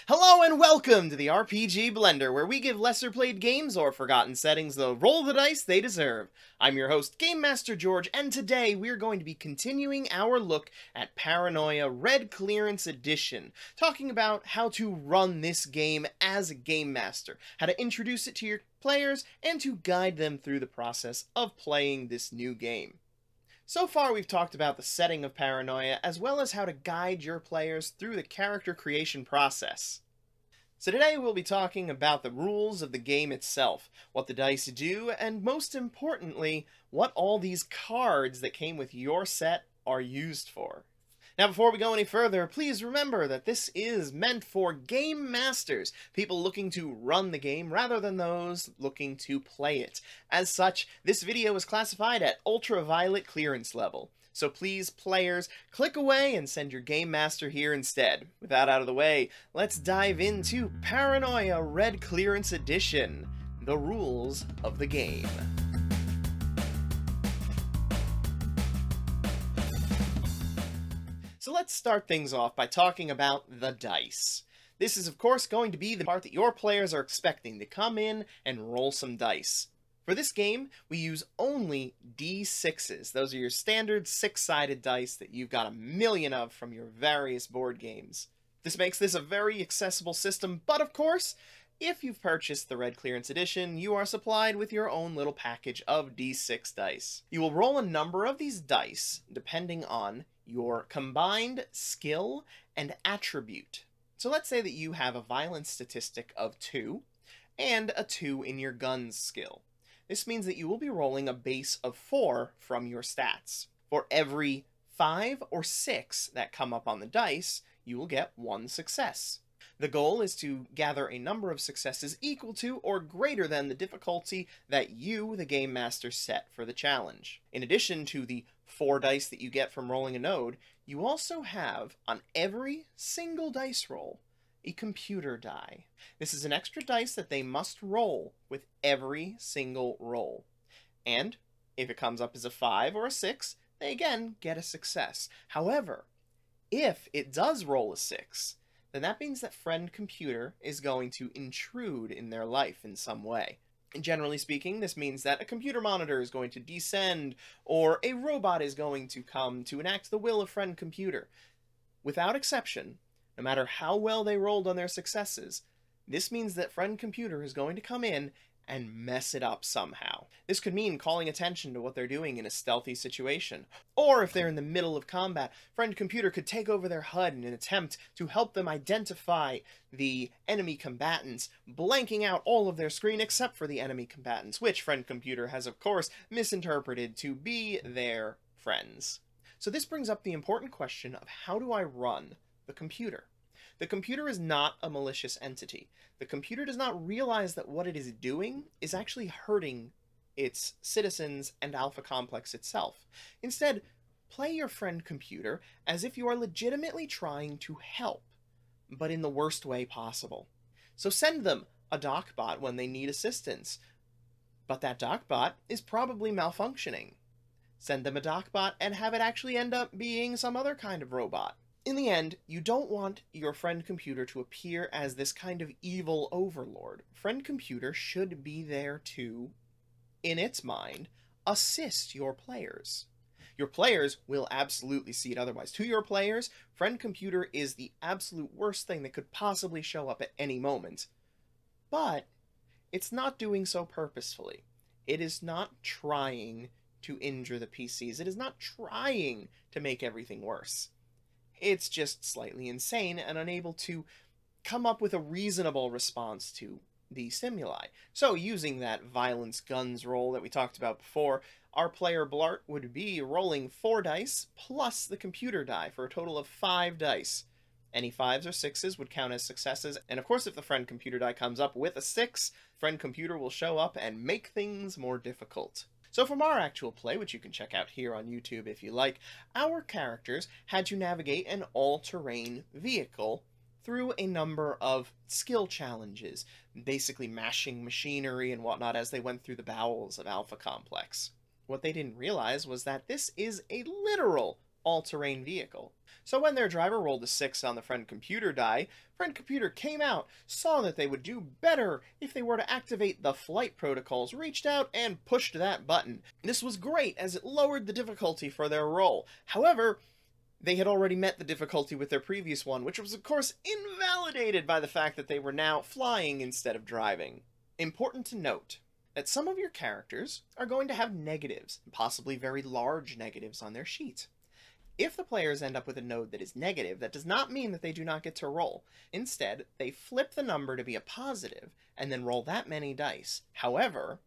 Hello and welcome to the RPG Blender, where we give lesser played games or forgotten settings the roll of the dice they deserve. I'm your host, Game Master George, and today we're going to be continuing our look at Paranoia Red Clearance Edition, talking about how to run this game as a Game Master, how to introduce it to your players, and to guide them through the process of playing this new game. So far we've talked about the setting of Paranoia, as well as how to guide your players through the character creation process. So today we'll be talking about the rules of the game itself, what the dice do, and most importantly, what all these cards that came with your set are used for. Now before we go any further, please remember that this is meant for game masters, people looking to run the game rather than those looking to play it. As such, this video is classified at ultraviolet clearance level. So please, players, click away and send your Game Master here instead. With that out of the way, let's dive into Paranoia Red Clearance Edition, the rules of the game. So let's start things off by talking about the dice. This is of course going to be the part that your players are expecting to come in and roll some dice. For this game, we use only D6s. Those are your standard six-sided dice that you've got a million of from your various board games. This makes this a very accessible system, but of course, if you've purchased the Red Clearance Edition, you are supplied with your own little package of D6 dice. You will roll a number of these dice depending on your combined skill and attribute. So let's say that you have a violence statistic of 2 and a 2 in your guns skill. This means that you will be rolling a base of 4 from your stats. For every 5 or 6 that come up on the dice, you will get 1 success. The goal is to gather a number of successes equal to or greater than the difficulty that you, the Game Master, set for the challenge. In addition to the 4 dice that you get from rolling a node, you also have, on every single dice roll, a computer die. This is an extra dice that they must roll with every single roll. And if it comes up as a 5 or a 6, they again get a success. However, if it does roll a 6, then that means that friend computer is going to intrude in their life in some way. And generally speaking, this means that a computer monitor is going to descend, or a robot is going to come to enact the will of friend computer. Without exception, no matter how well they rolled on their successes, this means that friend computer is going to come in and mess it up somehow. This could mean calling attention to what they're doing in a stealthy situation. Or if they're in the middle of combat, friend computer could take over their HUD in an attempt to help them identify the enemy combatants, blanking out all of their screen except for the enemy combatants, which friend computer has of course misinterpreted to be their friends. So this brings up the important question of how do I run the computer? The computer is not a malicious entity. The computer does not realize that what it is doing is actually hurting its citizens and Alpha Complex itself. Instead, play your friend computer as if you are legitimately trying to help, but in the worst way possible. So send them a DocBot when they need assistance, but that DocBot is probably malfunctioning. Send them a DocBot and have it actually end up being some other kind of robot. In the end, you don't want your friend computer to appear as this kind of evil overlord. Friend computer should be there to, in its mind, assist your players. Your players will absolutely see it otherwise. To your players, friend computer is the absolute worst thing that could possibly show up at any moment. But it's not doing so purposefully. It is not trying to injure the PCs. It is not trying to make everything worse. It's just slightly insane and unable to come up with a reasonable response to the stimuli. So using that violence guns roll that we talked about before, our player Blart would be rolling 4 dice plus the computer die for a total of 5 dice. Any 5s or 6s would count as successes, and of course if the friend computer die comes up with a 6, friend computer will show up and make things more difficult. So from our actual play, which you can check out here on YouTube if you like, our characters had to navigate an all-terrain vehicle through a number of skill challenges, basically mashing machinery and whatnot as they went through the bowels of Alpha Complex. What they didn't realize was that this is a literal all-terrain vehicle. So when their driver rolled a 6 on the friend computer die, friend computer came out, saw that they would do better if they were to activate the flight protocols, reached out and pushed that button. This was great as it lowered the difficulty for their roll. However, they had already met the difficulty with their previous one, which was of course invalidated by the fact that they were now flying instead of driving. Important to note that some of your characters are going to have negatives, possibly very large negatives on their sheet. If the players end up with a node that is negative, that does not mean that they do not get to roll. Instead, they flip the number to be a positive, and then roll that many dice. However,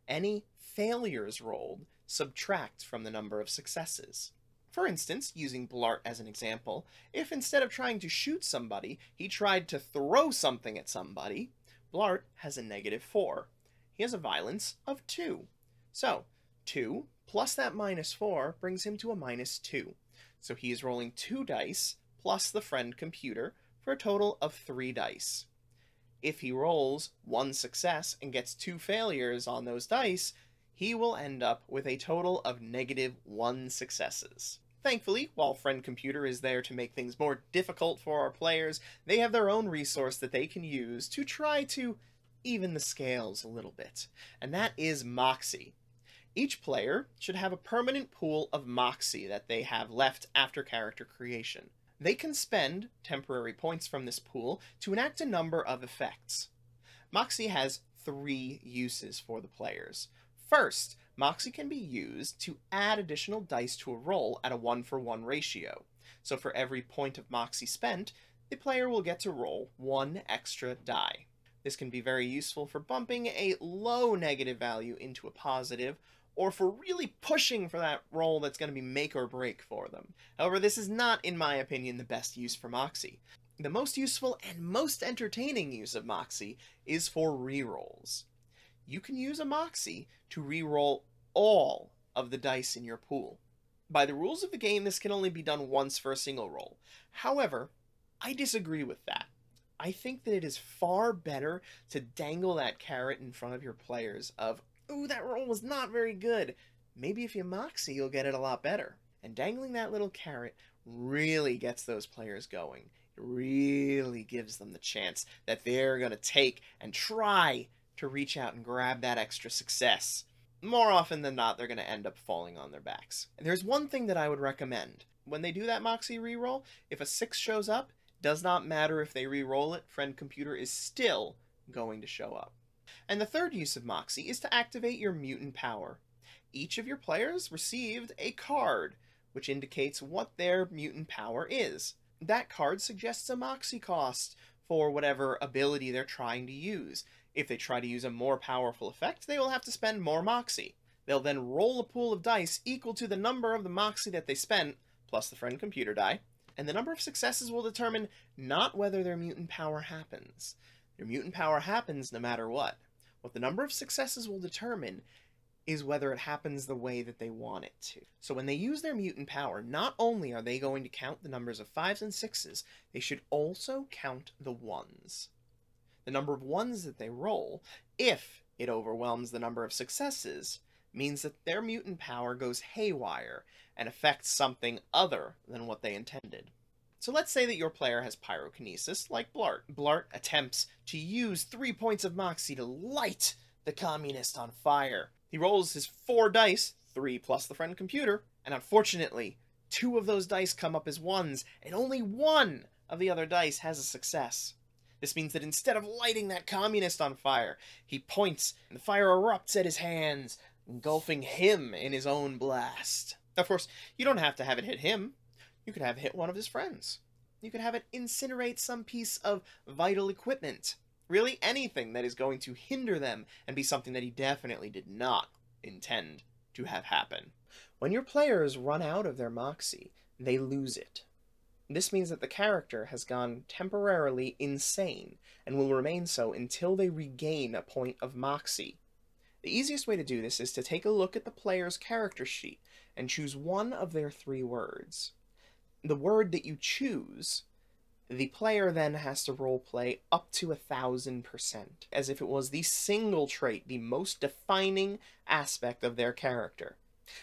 any failures rolled subtract from the number of successes. For instance, using Blart as an example, if instead of trying to shoot somebody, he tried to throw something at somebody, Blart has a -4. He has a violence of 2. So, 2 plus that -4 brings him to a -2. So he is rolling 2 dice plus the friend computer for a total of 3 dice. If he rolls 1 success and gets 2 failures on those dice, he will end up with a total of -1 successes. Thankfully, while friend computer is there to make things more difficult for our players, they have their own resource that they can use to try to even the scales a little bit, and that is Moxie. Each player should have a permanent pool of Moxie that they have left after character creation. They can spend temporary points from this pool to enact a number of effects. Moxie has 3 uses for the players. First, Moxie can be used to add additional dice to a roll at a 1-for-1 ratio. So for every point of Moxie spent, the player will get to roll 1 extra die. This can be very useful for bumping a low negative value into a positive, or for really pushing for that roll that's going to be make or break for them. However, this is not, in my opinion, the best use for Moxie. The most useful and most entertaining use of Moxie is for rerolls. You can use a Moxie to re-roll all of the dice in your pool. By the rules of the game, this can only be done once for a single roll. However, I disagree with that. I think that it is far better to dangle that carrot in front of your players of, ooh, that roll was not very good. Maybe if you Moxie, you'll get it a lot better. And dangling that little carrot really gets those players going. It really gives them the chance that they're going to take and try to reach out and grab that extra success. More often than not, they're going to end up falling on their backs. And there's one thing that I would recommend. When they do that Moxie reroll, if a 6 shows up, does not matter if they re-roll it, friend computer is still going to show up. And the third use of Moxie is to activate your mutant power. Each of your players received a card, which indicates what their mutant power is. That card suggests a Moxie cost for whatever ability they're trying to use. If they try to use a more powerful effect, they will have to spend more Moxie. They'll then roll a pool of dice equal to the number of the Moxie that they spent, plus the friend computer die, and the number of successes will determine not whether their mutant power happens. Their mutant power happens no matter what. What the number of successes will determine is whether it happens the way that they want it to. So when they use their mutant power, not only are they going to count the numbers of 5s and 6s, they should also count the 1s. The number of 1s that they roll, if it overwhelms the number of successes, means that their mutant power goes haywire and affects something other than what they intended. So let's say that your player has pyrokinesis, like Blart. Blart attempts to use 3 points of Moxie to light the communist on fire. He rolls his 4 dice, 3 plus the friend computer, and unfortunately, 2 of those dice come up as 1s, and only 1 of the other dice has a success. This means that instead of lighting that communist on fire, he points, and the fire erupts at his hands, engulfing him in his own blast. Of course, you don't have to have it hit him. You could have it hit one of his friends. You could have it incinerate some piece of vital equipment. Really anything that is going to hinder them and be something that he definitely did not intend to have happen. When your players run out of their Moxie, they lose it. This means that the character has gone temporarily insane and will remain so until they regain a point of Moxie. The easiest way to do this is to take a look at the player's character sheet and choose one of their 3 words. The word that you choose, the player then has to roleplay up to 1,000%, as if it was the single trait, the most defining aspect of their character.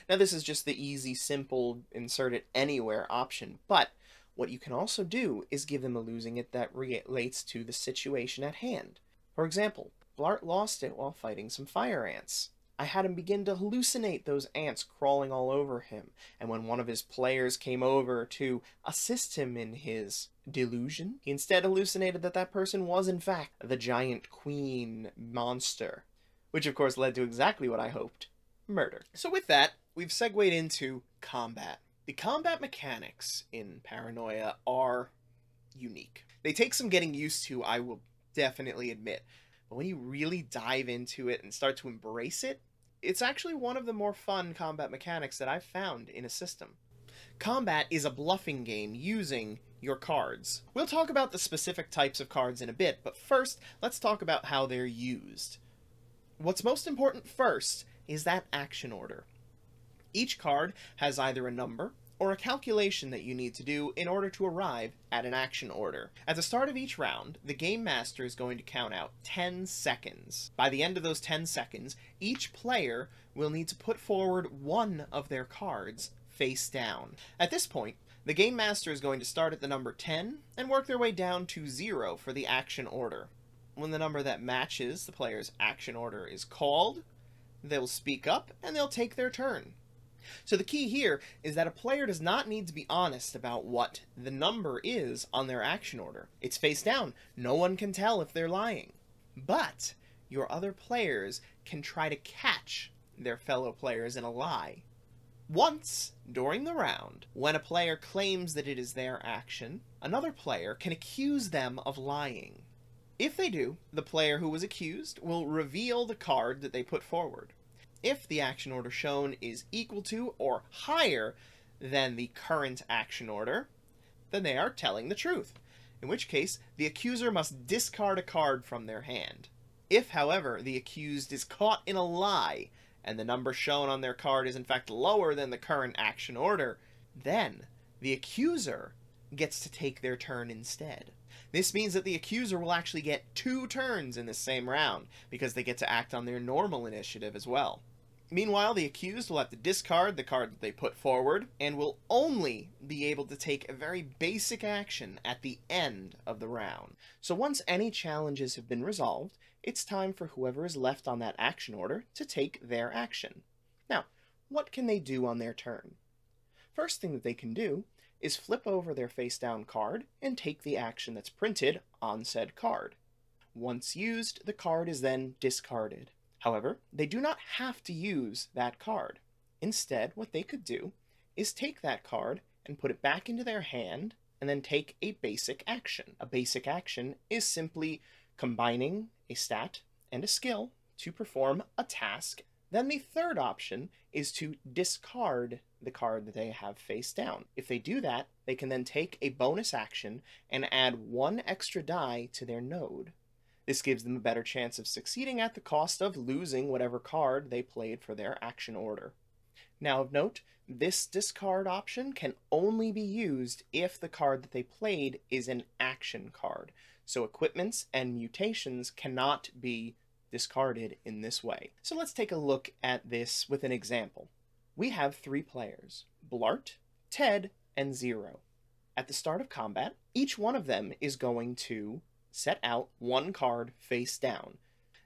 Now this is just the easy, simple, insert it anywhere option, but what you can also do is give them a losing it that relates to the situation at hand. For example, Blart lost it while fighting some fire ants. I had him begin to hallucinate those ants crawling all over him, and when one of his players came over to assist him in his delusion, he instead hallucinated that that person was in fact the giant queen monster, which of course led to exactly what I hoped: murder. So with that, we've segued into combat. The combat mechanics in Paranoia are unique. They take some getting used to, I will definitely admit, but when you really dive into it and start to embrace it, it's actually one of the more fun combat mechanics that I've found in a system. Combat is a bluffing game using your cards. We'll talk about the specific types of cards in a bit, but first, let's talk about how they're used. What's most important first is that action order. Each card has either a number or a calculation that you need to do in order to arrive at an action order. At the start of each round, the Game Master is going to count out 10 seconds. By the end of those 10 seconds, each player will need to put forward one of their cards face down. At this point, the Game Master is going to start at the number 10 and work their way down to 0 for the action order. When the number that matches the player's action order is called, they'll speak up and they'll take their turn. So the key here is that a player does not need to be honest about what the number is on their action order. It's face down. No one can tell if they're lying. But your other players can try to catch their fellow players in a lie. Once, during the round, when a player claims that it is their action, another player can accuse them of lying. If they do, the player who was accused will reveal the card that they put forward. If the action order shown is equal to or higher than the current action order, then they are telling the truth, in which case the accuser must discard a card from their hand. If, however, the accused is caught in a lie, and the number shown on their card is in fact lower than the current action order, then the accuser gets to take their turn instead. This means that the accuser will actually get 2 turns in the same round, because they get to act on their normal initiative as well. Meanwhile, the accused will have to discard the card that they put forward, and will only be able to take a very basic action at the end of the round. So once any challenges have been resolved, it's time for whoever is left on that action order to take their action. Now, what can they do on their turn? First thing that they can do is flip over their face-down card and take the action that's printed on said card. Once used, the card is then discarded. However, they do not have to use that card. Instead, what they could do is take that card and put it back into their hand and then take a basic action. A basic action is simply combining a stat and a skill to perform a task. Then the third option is to discard the card that they have face down. If they do that, they can then take a bonus action and add 1 extra die to their node. This gives them a better chance of succeeding at the cost of losing whatever card they played for their action order. Now of note, this discard option can only be used if the card that they played is an action card. So equipments and mutations cannot be discarded in this way. So let's take a look at this with an example. We have 3 players, Blart, Ted, and Zero. At the start of combat, each one of them is going to set out 1 card face down.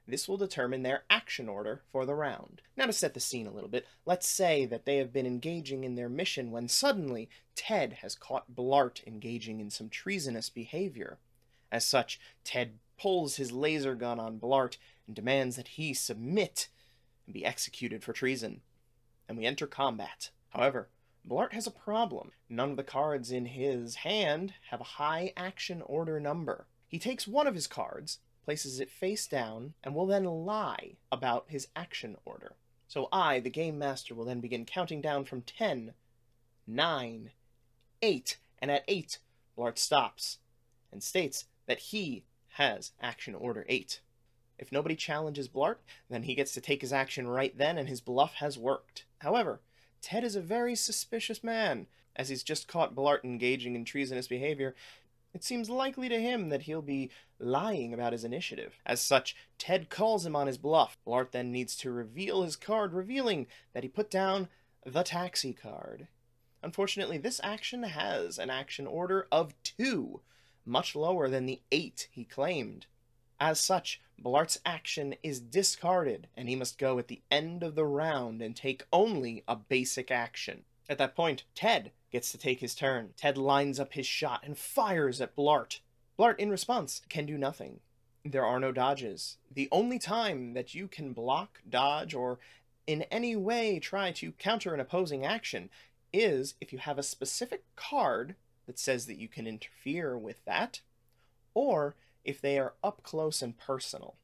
This will determine their action order for the round. Now to set the scene a little bit, let's say that they have been engaging in their mission when suddenly Ted has caught Blart engaging in some treasonous behavior. As such, Ted pulls his laser gun on Blart and demands that he submit and be executed for treason. And we enter combat. However, Blart has a problem. None of the cards in his hand have a high action order number. He takes one of his cards, places it face down, and will then lie about his action order. So I, the Game Master, will then begin counting down from 10, 9, 8, and at 8, Blart stops and states that he has action order 8. If nobody challenges Blart, then he gets to take his action right then and his bluff has worked. However, Ted is a very suspicious man. As he's just caught Blart engaging in treasonous behavior, it seems likely to him that he'll be lying about his initiative. As such, Ted calls him on his bluff. Blart then needs to reveal his card, revealing that he put down the Taxi card. Unfortunately, this action has an action order of 2, much lower than the 8 he claimed. As such, Blart's action is discarded, and he must go at the end of the round and take only a basic action. At that point, Ted gets to take his turn. Ted lines up his shot and fires at Blart. Blart, in response, can do nothing. There are no dodges. The only time that you can block, dodge, or in any way try to counter an opposing action is if you have a specific card that says that you can interfere with that, or if they are up close and personal.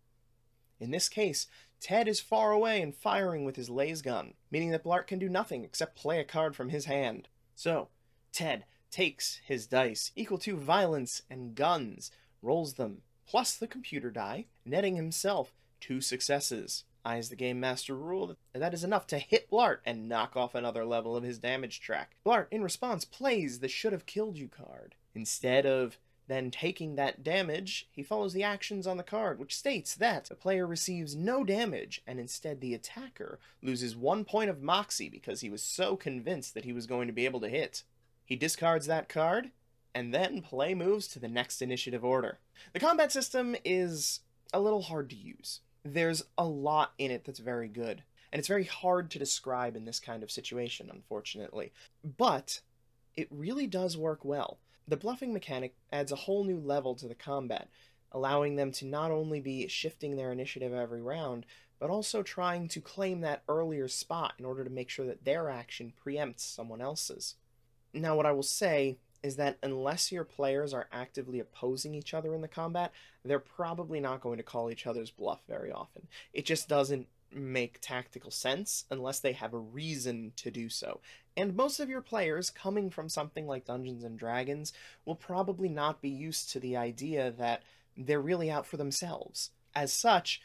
In this case, Ted is far away and firing with his laser gun, meaning that Blart can do nothing except play a card from his hand. So, Ted takes his dice, equal to violence and guns, rolls them, plus the computer die, netting himself 2 successes. I, as the Game Master, rule that is enough to hit Blart and knock off another level of his damage track. Blart, in response, plays the should have killed you card. Instead of then taking that damage, he follows the actions on the card, which states that the player receives no damage, and instead the attacker loses 1 point of Moxie because he was so convinced that he was going to be able to hit. He discards that card, and then play moves to the next initiative order. The combat system is a little hard to use. There's a lot in it that's very good, and it's very hard to describe in this kind of situation, unfortunately. But it really does work well. The bluffing mechanic adds a whole new level to the combat, allowing them to not only be shifting their initiative every round, but also trying to claim that earlier spot in order to make sure that their action preempts someone else's. Now, what I will say is that unless your players are actively opposing each other in the combat, they're probably not going to call each other's bluff very often. It just doesn't make tactical sense unless they have a reason to do so. And most of your players, coming from something like Dungeons & Dragons, will probably not be used to the idea that they're really out for themselves. As such,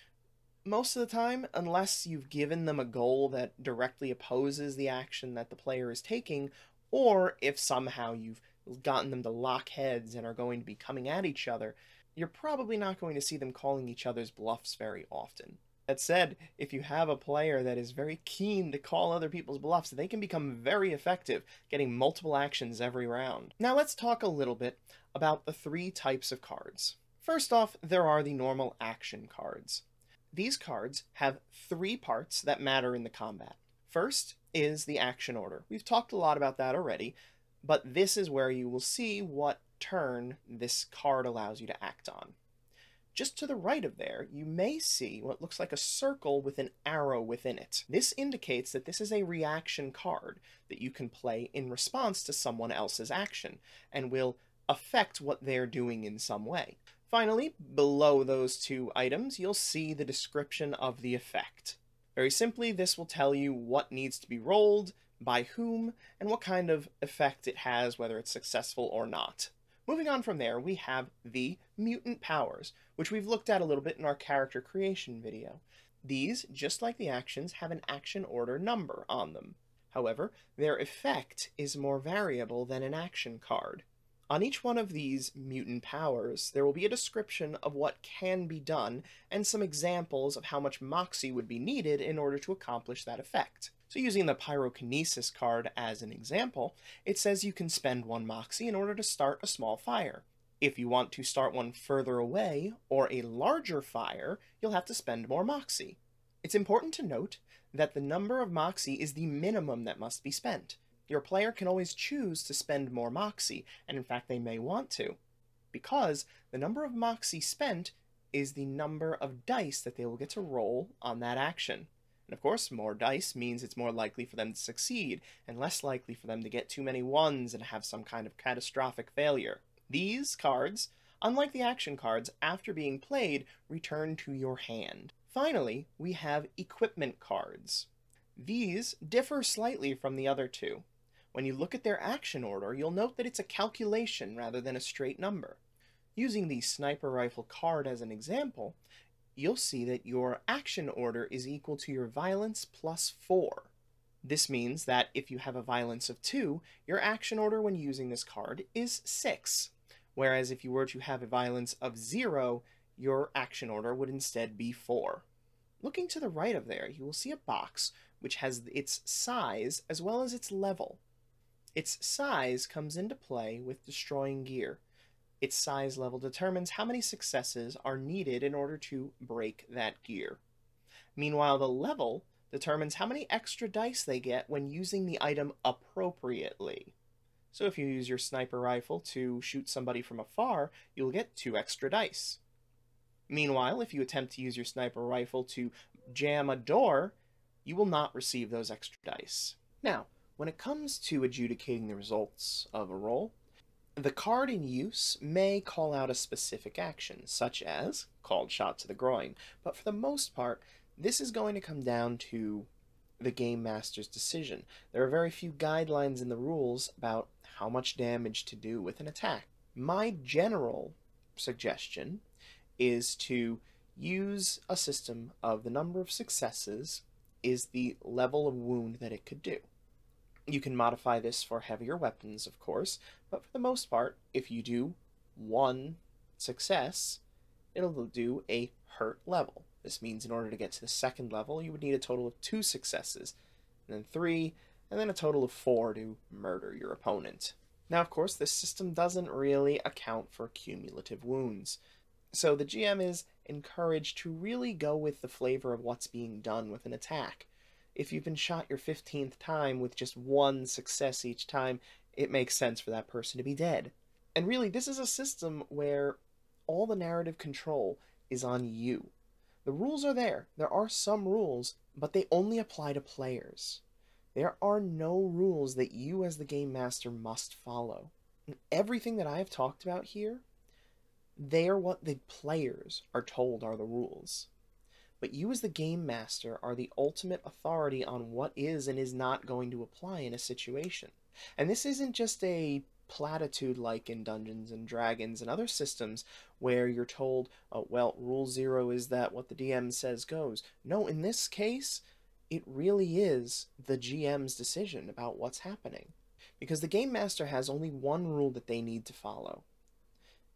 most of the time, unless you've given them a goal that directly opposes the action that the player is taking, or if somehow you've gotten them to lock heads and are going to be coming at each other, you're probably not going to see them calling each other's bluffs very often. That said, if you have a player that is very keen to call other people's bluffs, they can become very effective, getting multiple actions every round. Now let's talk a little bit about the 3 types of cards. First off, there are the normal action cards. These cards have 3 parts that matter in the combat. First is the action order. We've talked a lot about that already, but this is where you will see what turn this card allows you to act on. Just to the right of there, you may see what looks like a circle with an arrow within it. This indicates that this is a reaction card that you can play in response to someone else's action, and will affect what they're doing in some way. Finally, below those 2 items, you'll see the description of the effect. Very simply, this will tell you what needs to be rolled, by whom, and what kind of effect it has, whether it's successful or not. Moving on from there, we have the mutant powers, which we've looked at a little bit in our character creation video. These, just like the actions, have an action order number on them. However, their effect is more variable than an action card. On each one of these mutant powers, there will be a description of what can be done, and some examples of how much Moxie would be needed in order to accomplish that effect. So using the Pyrokinesis card as an example, it says you can spend 1 Moxie in order to start a small fire. If you want to start one further away, or a larger fire, you'll have to spend more Moxie. It's important to note that the number of Moxie is the minimum that must be spent. Your player can always choose to spend more Moxie, and in fact they may want to, because the number of Moxie spent is the number of dice that they will get to roll on that action. And of course, more dice means it's more likely for them to succeed, and less likely for them to get too many 1s and have some kind of catastrophic failure. These cards, unlike the action cards, after being played, return to your hand. Finally, we have equipment cards. These differ slightly from the other 2. When you look at their action order, you'll note that it's a calculation rather than a straight number. Using the sniper rifle card as an example, you'll see that your action order is equal to your violence plus 4. This means that if you have a violence of 2, your action order when using this card is 6, whereas if you were to have a violence of 0, your action order would instead be 4. Looking to the right of there, you will see a box which has its size as well as its level. Its size comes into play with destroying gear. Its size level determines how many successes are needed in order to break that gear. Meanwhile, the level determines how many extra dice they get when using the item appropriately. So if you use your sniper rifle to shoot somebody from afar, you'll get 2 extra dice. Meanwhile, if you attempt to use your sniper rifle to jam a door, you will not receive those extra dice. Now, when it comes to adjudicating the results of a roll, the card in use may call out a specific action, such as called shot to the groin, but for the most part, this is going to come down to the Game Master's decision. There are very few guidelines in the rules about how much damage to do with an attack. My general suggestion is to use a system of the number of successes is the level of wound that it could do. You can modify this for heavier weapons, of course, but for the most part, if you do 1 success, it'll do a hurt level. This means in order to get to the 2nd level, you would need a total of 2 successes, and then 3, and then a total of 4 to murder your opponent. Now, of course, this system doesn't really account for cumulative wounds, so the GM is encouraged to really go with the flavor of what's being done with an attack. If you've been shot your 15th time with just 1 success each time, it makes sense for that person to be dead. And really, this is a system where all the narrative control is on you. The rules are there. There are some rules, but they only apply to players. There are no rules that you as the Game Master must follow. And everything that I have talked about here, they are what the players are told are the rules. But you as the Game Master are the ultimate authority on what is and is not going to apply in a situation. And this isn't just a platitude like in Dungeons and Dragons and other systems where you're told, oh, well, rule 0 is that what the DM says goes. No, in this case, it really is the GM's decision about what's happening. Because the Game Master has only one rule that they need to follow.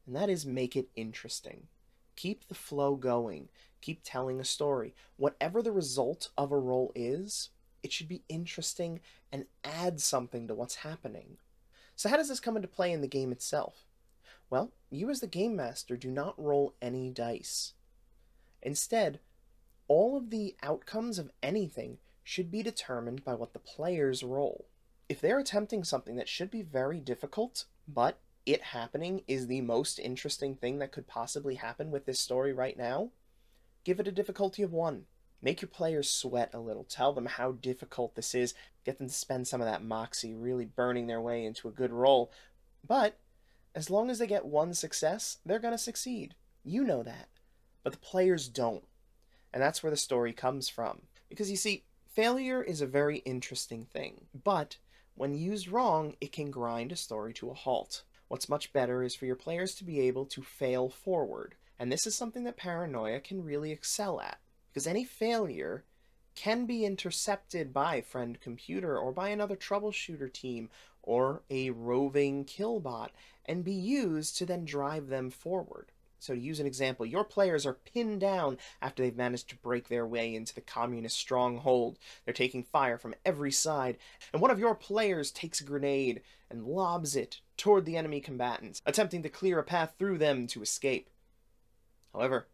And that is make it interesting. Keep the flow going. Keep telling a story. Whatever the result of a roll is, it should be interesting and add something to what's happening. So how does this come into play in the game itself? Well, you as the Game Master do not roll any dice. Instead, all of the outcomes of anything should be determined by what the players roll. If they're attempting something that should be very difficult, but it happening is the most interesting thing that could possibly happen with this story right now, give it a difficulty of 1. Make your players sweat a little. Tell them how difficult this is. Get them to spend some of that Moxie, really burning their way into a good roll. But as long as they get 1 success, they're going to succeed. You know that. But the players don't. And that's where the story comes from. Because you see, failure is a very interesting thing. But when used wrong, it can grind a story to a halt. What's much better is for your players to be able to fail forward. And this is something that Paranoia can really excel at. Because any failure can be intercepted by a friend computer or by another troubleshooter team or a roving killbot and be used to then drive them forward. So to use an example, your players are pinned down after they've managed to break their way into the communist stronghold. They're taking fire from every side, and one of your players takes a grenade and lobs it toward the enemy combatants, attempting to clear a path through them to escape. However,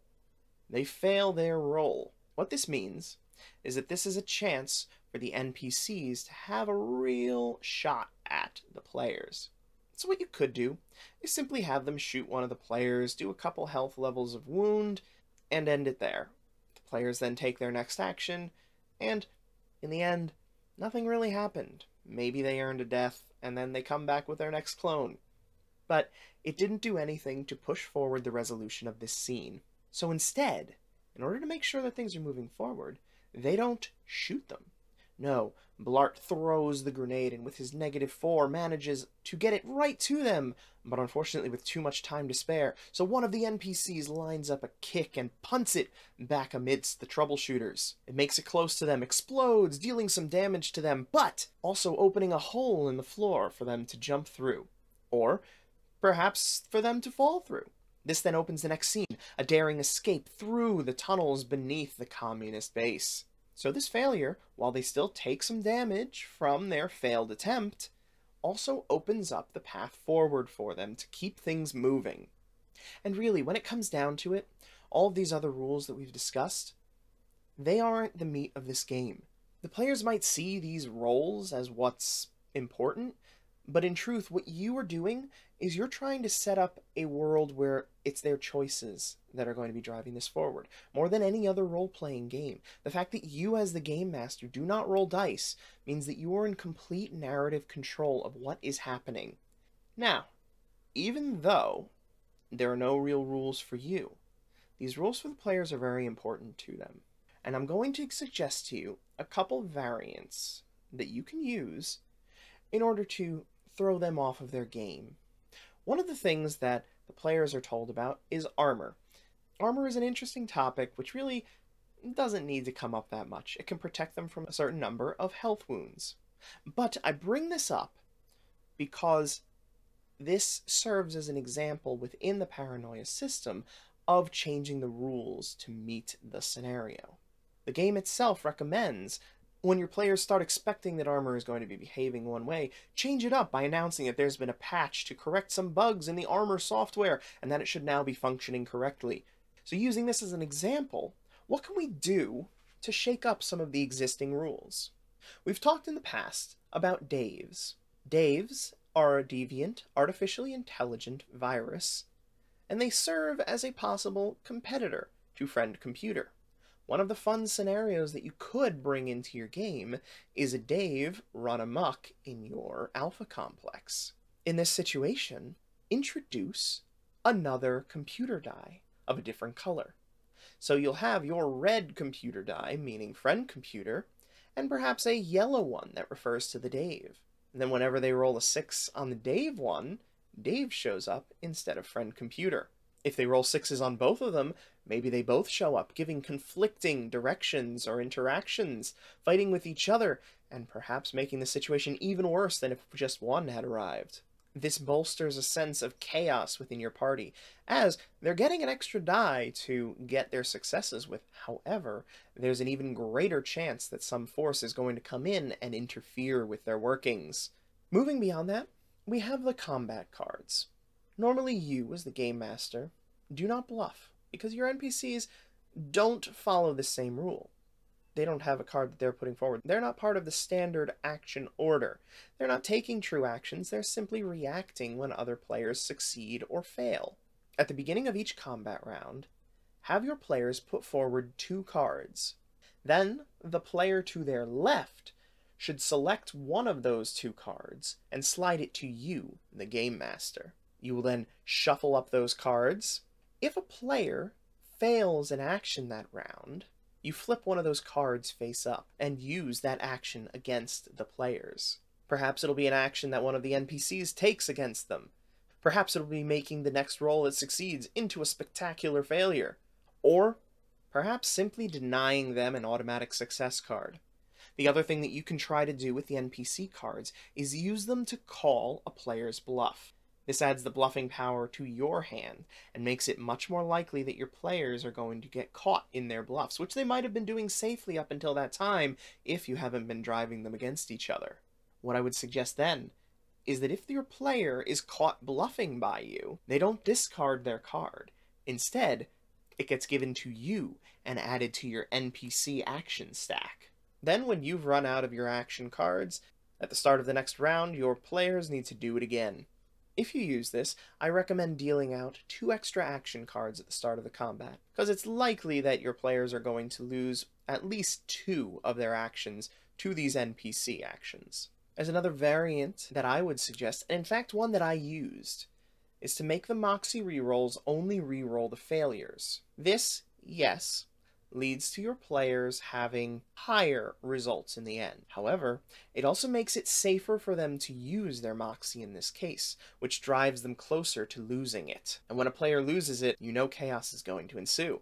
they fail their roll. What this means is that this is a chance for the NPCs to have a real shot at the players. So what you could do is simply have them shoot one of the players, do a couple health levels of wound, and end it there. The players then take their next action, and in the end, nothing really happened. Maybe they earned a death, and then they come back with their next clone. But it didn't do anything to push forward the resolution of this scene. So instead, in order to make sure that things are moving forward, they don't shoot them. No, Blart throws the grenade and with his -4 manages to get it right to them, but unfortunately with too much time to spare, so one of the NPCs lines up a kick and punts it back amidst the troubleshooters. It makes it close to them, explodes, dealing some damage to them, but also opening a hole in the floor for them to jump through, or perhaps for them to fall through. This then opens the next scene, a daring escape through the tunnels beneath the communist base. So this failure, while they still take some damage from their failed attempt, also opens up the path forward for them to keep things moving. And really, when it comes down to it, all of these other rules that we've discussed, they aren't the meat of this game. The players might see these roles as what's important, but in truth, what you are doing is you're trying to set up a world where it's their choices that are going to be driving this forward, more than any other role-playing game. The fact that you as the game master do not roll dice means that you are in complete narrative control of what is happening. Now, even though there are no real rules for you, these rules for the players are very important to them. And I'm going to suggest to you a couple variants that you can use in order to throw them off of their game. One of the things that the players are told about is armor. Armor is an interesting topic which really doesn't need to come up that much. It can protect them from a certain number of health wounds. But I bring this up because this serves as an example within the Paranoia system of changing the rules to meet the scenario. The game itself recommends, when your players start expecting that armor is going to be behaving one way, change it up by announcing that there's been a patch to correct some bugs in the armor software and that it should now be functioning correctly. So using this as an example, what can we do to shake up some of the existing rules? We've talked in the past about Daves. Daves are a deviant, artificially intelligent virus, and they serve as a possible competitor to Friend Computer. One of the fun scenarios that you could bring into your game is a Dave run amok in your alpha complex. In this situation, introduce another computer die of a different color. So you'll have your red computer die, meaning Friend Computer, and perhaps a yellow one that refers to the Dave. And then whenever they roll a 6 on the Dave one, Dave shows up instead of Friend Computer. If they roll 6s on both of them, maybe they both show up, giving conflicting directions or interactions, fighting with each other, and perhaps making the situation even worse than if just one had arrived. This bolsters a sense of chaos within your party, as they're getting an extra die to get their successes with. However, there's an even greater chance that some force is going to come in and interfere with their workings. Moving beyond that, we have the combat cards. Normally you, as the game master, do not bluff, because your NPCs don't follow the same rule. They don't have a card that they're putting forward. They're not part of the standard action order. They're not taking true actions, they're simply reacting when other players succeed or fail. At the beginning of each combat round, have your players put forward 2 cards. Then, the player to their left should select one of those 2 cards and slide it to you, the game master. You will then shuffle up those cards. If a player fails an action that round, you flip one of those cards face up and use that action against the players. Perhaps it'll be an action that one of the NPCs takes against them. Perhaps it'll be making the next roll that succeeds into a spectacular failure. Or perhaps simply denying them an automatic success card. The other thing that you can try to do with the NPC cards is use them to call a player's bluff. This adds the bluffing power to your hand and makes it much more likely that your players are going to get caught in their bluffs, which they might have been doing safely up until that time if you haven't been driving them against each other. What I would suggest then is that if your player is caught bluffing by you, they don't discard their card. Instead, it gets given to you and added to your NPC action stack. Then when you've run out of your action cards, at the start of the next round, your players need to do it again. If you use this, I recommend dealing out 2 extra action cards at the start of the combat, because it's likely that your players are going to lose at least 2 of their actions to these NPC actions. As another variant that I would suggest, and in fact one that I used, is to make the Moxie rerolls only reroll the failures. This, yes, leads to your players having higher results in the end. However, it also makes it safer for them to use their Moxie in this case, which drives them closer to losing it. And when a player loses it, you know chaos is going to ensue.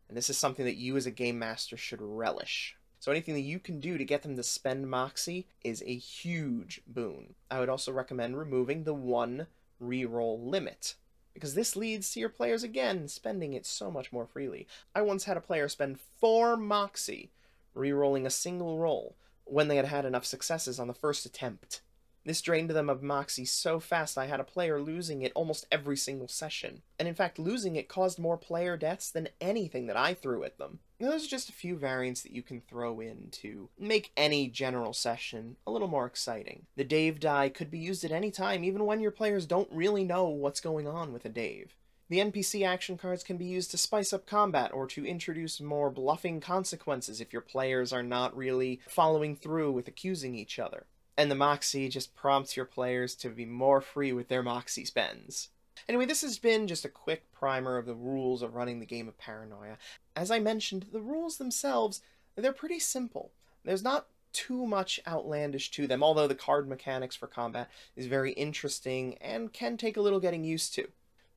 And this is something that you as a game master should relish. So anything that you can do to get them to spend Moxie is a huge boon. I would also recommend removing the 1 reroll limit, because this leads to your players again spending it so much more freely. I once had a player spend 4 Moxie re-rolling a single roll when they had had enough successes on the first attempt. This drained them of Moxie so fast I had a player losing it almost every single session, and in fact losing it caused more player deaths than anything that I threw at them. Now, those are just a few variants that you can throw in to make any general session a little more exciting. The Dave die could be used at any time, even when your players don't really know what's going on with a Dave. The NPC action cards can be used to spice up combat or to introduce more bluffing consequences if your players are not really following through with accusing each other. And the Moxie just prompts your players to be more free with their Moxie spends. Anyway, this has been just a quick primer of the rules of running the game of Paranoia. As I mentioned, the rules themselves, they're pretty simple. There's not too much outlandish to them, although the card mechanics for combat is very interesting and can take a little getting used to.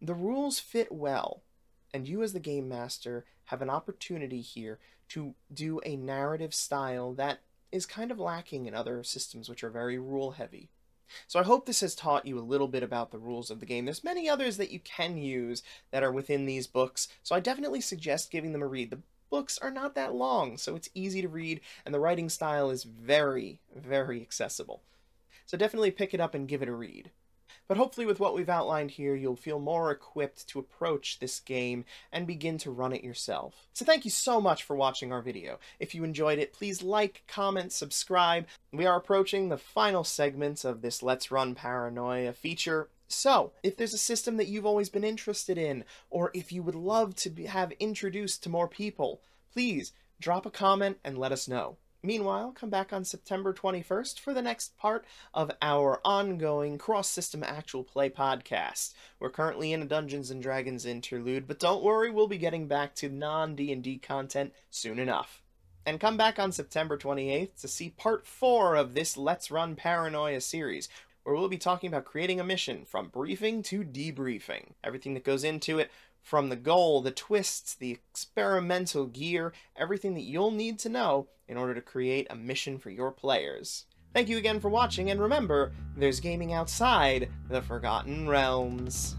The rules fit well, and you as the game master have an opportunity here to do a narrative style that is kind of lacking in other systems which are very rule heavy. So I hope this has taught you a little bit about the rules of the game. There's many others that you can use that are within these books, so I definitely suggest giving them a read. The books are not that long, so it's easy to read, and the writing style is very, very accessible. So definitely pick it up and give it a read. But hopefully with what we've outlined here, you'll feel more equipped to approach this game and begin to run it yourself. So thank you so much for watching our video. If you enjoyed it, please like, comment, subscribe. We are approaching the final segments of this Let's Run Paranoia feature. So, if there's a system that you've always been interested in, or if you would love to have introduced to more people, please drop a comment and let us know. Meanwhile, come back on September 21st for the next part of our ongoing cross-system actual play podcast. We're currently in a Dungeons & Dragons interlude, but don't worry, we'll be getting back to non-D&D content soon enough. And come back on September 28th to see part 4 of this Let's Run Paranoia series, where we'll be talking about creating a mission from briefing to debriefing. Everything that goes into it, from the goal, the twists, the experimental gear, everything that you'll need to know in order to create a mission for your players. Thank you again for watching, and remember, there's gaming outside the Forgotten Realms.